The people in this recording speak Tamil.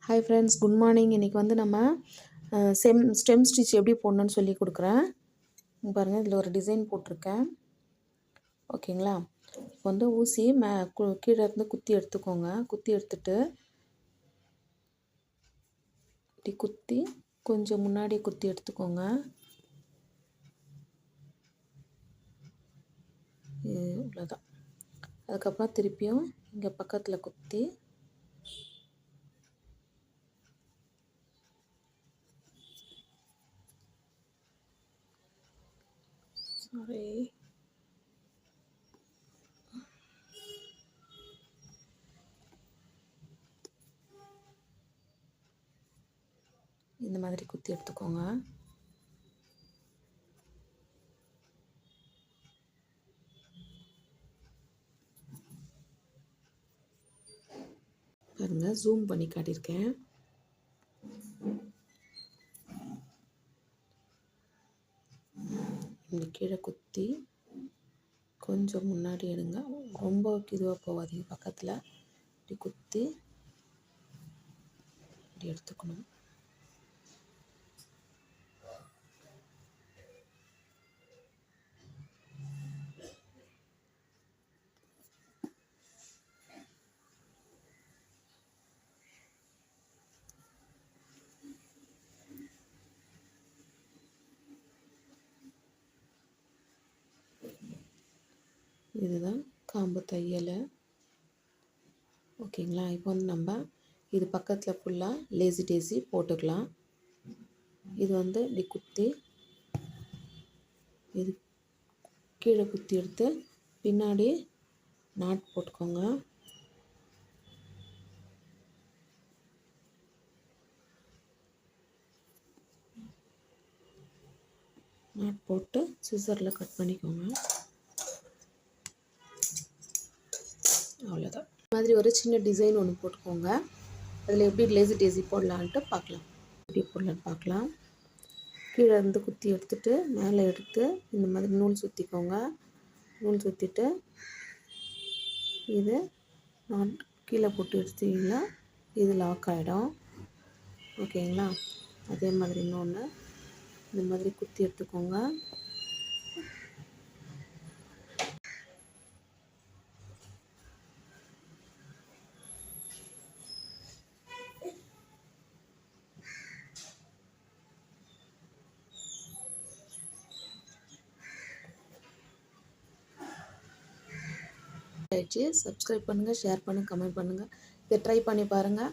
Hi friends, good morning. இன்றைக்கி வந்து நம்ம ஸ்டெம் ஸ்டிச் எப்படி போடணுன்னு சொல்லி கொடுக்குறேன். பாருங்கள், இதில் ஒரு டிசைன் போட்டிருக்கேன். ஓகேங்களா? இப்போ வந்து ஊசி கீழே இருந்து குத்தி எடுத்துக்கோங்க. குத்தி எடுத்துட்டு இப்படி குத்தி கொஞ்சம் முன்னாடி குத்தி எடுத்துக்கோங்க. இவ்வளோதான். அதுக்கப்புறம் திருப்பியும் இங்கே பக்கத்தில் குத்தி இந்த மாதிரி குத்தி எடுத்துக்கோங்க. பாருங்க, ஜூம் பண்ணி காட்டியிருக்கேன். இந்த கீழே குத்தி கொஞ்சம் முன்னாடி எடுங்க. ரொம்ப இதுவாக போகாதீங்க. பக்கத்தில் இப்படி குத்தி இப்படி எடுத்துக்கணும். இதுதான் காம்பு தையல். ஓகேங்களா? இப்போ வந்து நம்ம இது பக்கத்தில் ஃபுல்லாக லேசி டேசி போட்டுக்கலாம். இது வந்து இப்படி குத்தி இது கீழே குத்தி எடுத்து பின்னாடி நாட் போட்டுக்கோங்க. நாட் போட்டு சிசரில் கட் பண்ணிக்கோங்க. அவ்வளோதான். இந்த மாதிரி ஒரு சின்ன டிசைன் ஒன்று போட்டுக்கோங்க. அதில் எப்படி லேசி டேசி போடலான்ட்டு பார்க்கலாம். எப்படி போடலான்னு பார்க்கலாம். கீழே இருந்து குத்தி எடுத்துகிட்டு மேலே எடுத்து இந்த மாதிரி நூல் சுற்றிக்கோங்க. நூல் சுற்றிட்டு இது நான் கீழே போட்டு எடுத்தீங்கன்னா இது லாக் ஆகிடும். ஓகேங்களா? அதே மாதிரி இன்னொன்று இந்த மாதிரி குத்தி எடுத்துக்கோங்க. சப்ஸ்கிரைப் பண்ணுங்கள், ஷேர் பண்ணுங்கள், கமெண்ட் பண்ணுங்கள். இதை ட்ரை பண்ணி பாருங்கள்.